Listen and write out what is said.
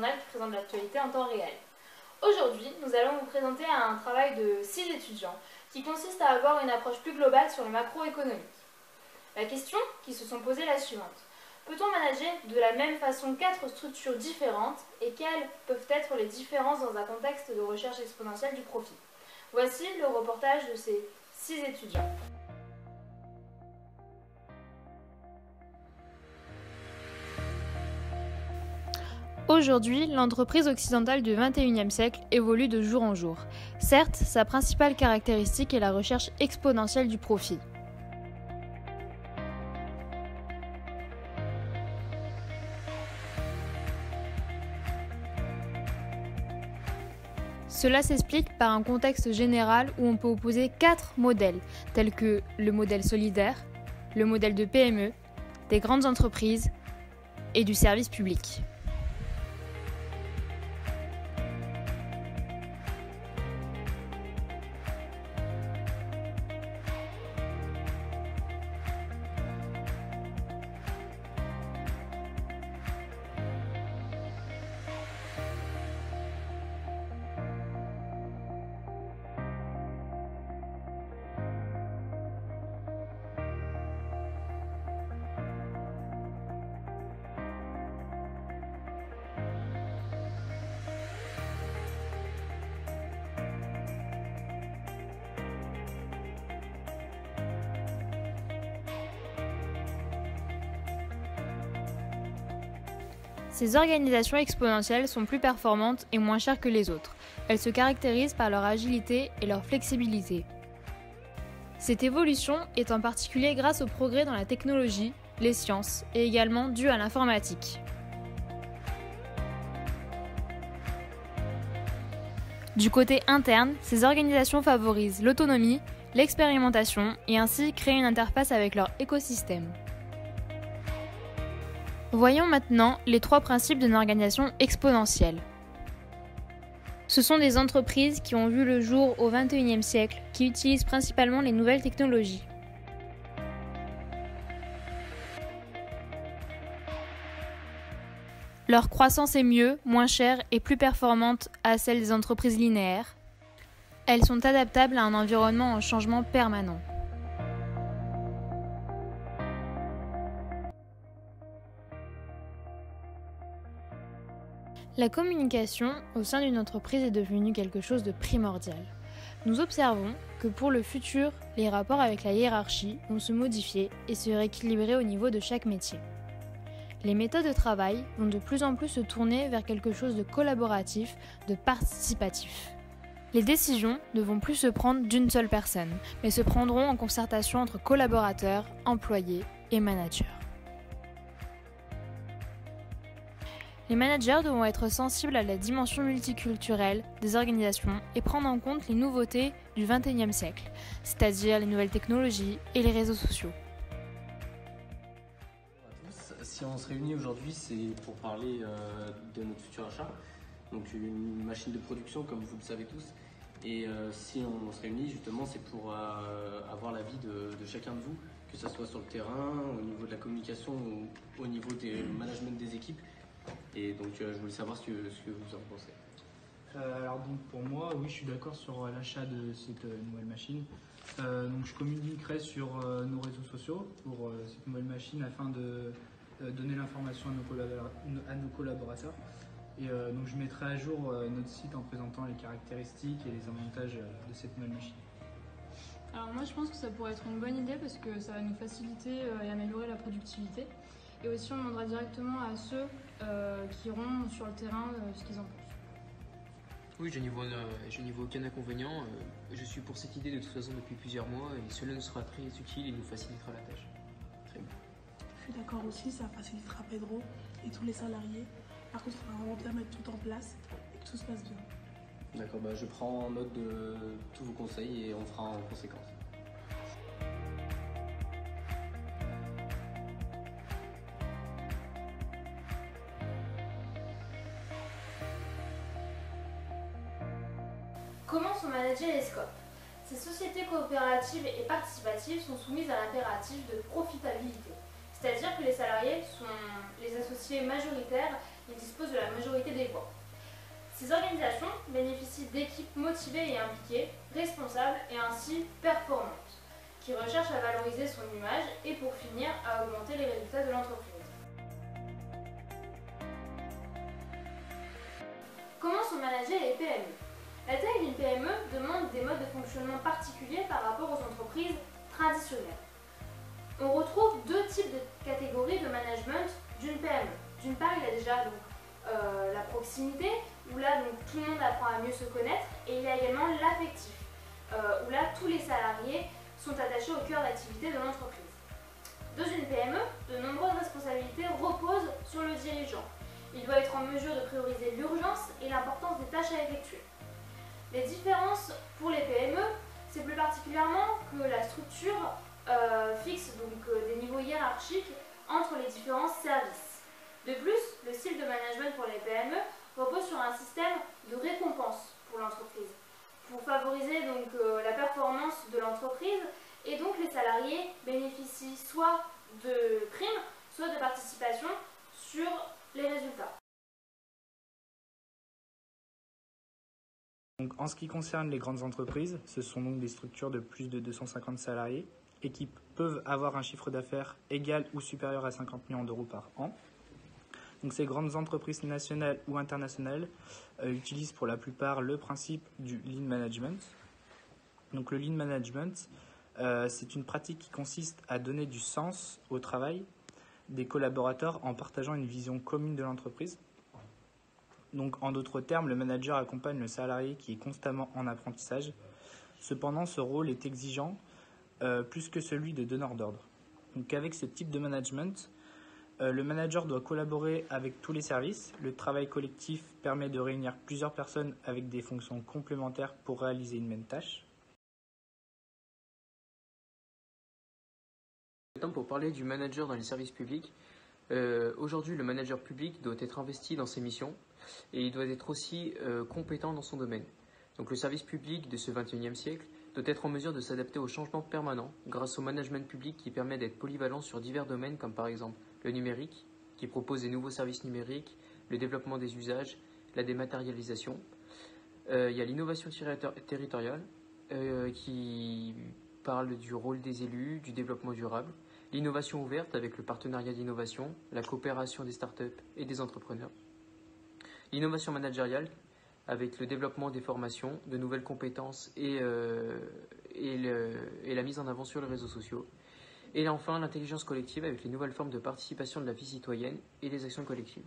journal qui présente l'actualité en temps réel. Aujourd'hui, nous allons vous présenter un travail de 6 étudiants qui consiste à avoir une approche plus globale sur le macroéconomique. La question qui se sont posées est la suivante. Peut-on manager de la même façon 4 structures différentes et quelles peuvent être les différences dans un contexte de recherche exponentielle du profit? Voici le reportage de ces 6 étudiants. Aujourd'hui, l'entreprise occidentale du XXIe siècle évolue de jour en jour. Certes, sa principale caractéristique est la recherche exponentielle du profit. Cela s'explique par un contexte général où on peut opposer 4 modèles, tels que le modèle solidaire, le modèle de PME, des grandes entreprises et du service public. Ces organisations exponentielles sont plus performantes et moins chères que les autres. Elles se caractérisent par leur agilité et leur flexibilité. Cette évolution est en particulier grâce au progrès dans la technologie, les sciences et également due à l'informatique. Du côté interne, ces organisations favorisent l'autonomie, l'expérimentation et ainsi créent une interface avec leur écosystème. Voyons maintenant les 3 principes d'une organisation exponentielle. Ce sont des entreprises qui ont vu le jour au XXIe siècle, qui utilisent principalement les nouvelles technologies. Leur croissance est mieux, moins chère et plus performante à celle des entreprises linéaires. Elles sont adaptables à un environnement en changement permanent. La communication au sein d'une entreprise est devenue quelque chose de primordial. Nous observons que pour le futur, les rapports avec la hiérarchie vont se modifier et se rééquilibrer au niveau de chaque métier. Les méthodes de travail vont de plus en plus se tourner vers quelque chose de collaboratif, de participatif. Les décisions ne vont plus se prendre d'une seule personne, mais se prendront en concertation entre collaborateurs, employés et managers. Les managers devront être sensibles à la dimension multiculturelle des organisations et prendre en compte les nouveautés du XXIe siècle, c'est-à-dire les nouvelles technologies et les réseaux sociaux. Bonjour à tous. Si on se réunit aujourd'hui, c'est pour parler de notre futur achat, donc une machine de production comme vous le savez tous. Et si on se réunit justement, c'est pour avoir l'avis de chacun de vous, que ce soit sur le terrain, au niveau de la communication ou au niveau du management des équipes. Et donc je voulais savoir ce que vous en pensez. Alors donc pour moi, oui, je suis d'accord sur l'achat de cette nouvelle machine. Donc je communiquerai sur nos réseaux sociaux pour cette nouvelle machine afin de donner l'information à nos collaborateurs. Et donc je mettrai à jour notre site en présentant les caractéristiques et les avantages de cette nouvelle machine. Alors moi je pense que ça pourrait être une bonne idée parce que ça va nous faciliter et améliorer la productivité. Et aussi on demandera directement à ceux qui iront sur le terrain ce qu'ils en pensent. Oui, je n'y vois aucun inconvénient. Je suis pour cette idée de toute façon depuis plusieurs mois et cela nous sera très utile et nous facilitera la tâche. Très bien. Je suis d'accord aussi, ça facilitera Pedro et tous les salariés. Par contre, il faudra vraiment bien mettre tout en place et que tout se passe bien. D'accord, je prends note de tous vos conseils et on fera en conséquence. Comment sont managés les scopes? Ces sociétés coopératives et participatives sont soumises à l'impératif de profitabilité, c'est-à-dire que les salariés sont les associés majoritaires ils disposent de la majorité des voix. Ces organisations bénéficient d'équipes motivées et impliquées, responsables et ainsi performantes, qui recherchent à valoriser son image et pour finir à augmenter les résultats de l'entreprise. Comment sont managées les PME? La taille d'une PME demande des modes de fonctionnement particuliers par rapport aux entreprises traditionnelles. On retrouve deux types de catégories de management d'une PME. D'une part, il y a déjà la proximité, où là tout le monde apprend à mieux se connaître, et il y a également l'affectif, où là tous les salariés sont attachés au cœur d'activité de l'entreprise. Dans une PME, de nombreuses responsabilités reposent sur le dirigeant. Il doit être en mesure de prioriser l'urgence et l'importance des tâches à effectuer. Les différences pour les PME, c'est plus particulièrement que la structure fixe des niveaux hiérarchiques entre les différents services. De plus, le style de management pour les PME repose sur un système de récompense pour l'entreprise, pour favoriser la performance de l'entreprise, et donc les salariés bénéficient soit de primes, soit de participation sur les résultats. Donc, en ce qui concerne les grandes entreprises, ce sont donc des structures de plus de 250 salariés et qui peuvent avoir un chiffre d'affaires égal ou supérieur à 50 millions d'euros par an. Donc, ces grandes entreprises nationales ou internationales utilisent pour la plupart le principe du lean management. Donc, le lean management, c'est une pratique qui consiste à donner du sens au travail des collaborateurs en partageant une vision commune de l'entreprise. Donc, en d'autres termes, le manager accompagne le salarié qui est constamment en apprentissage. Cependant, ce rôle est exigeant plus que celui de donneur d'ordre. Donc, avec ce type de management, le manager doit collaborer avec tous les services. Le travail collectif permet de réunir plusieurs personnes avec des fonctions complémentaires pour réaliser une même tâche. Pour parler du manager dans les services publics, aujourd'hui le manager public doit être investi dans ses missions et il doit être aussi compétent dans son domaine. Donc le service public de ce XXIe siècle doit être en mesure de s'adapter aux changements permanents grâce au management public qui permet d'être polyvalent sur divers domaines comme par exemple le numérique, qui propose des nouveaux services numériques, le développement des usages, la dématérialisation. Il y a l'innovation territoriale qui parle du rôle des élus, du développement durable, l'innovation ouverte avec le partenariat d'innovation, la coopération des startups et des entrepreneurs, l'innovation managériale avec le développement des formations, de nouvelles compétences et la mise en avant sur les réseaux sociaux, et enfin l'intelligence collective avec les nouvelles formes de participation de la vie citoyenne et des actions collectives.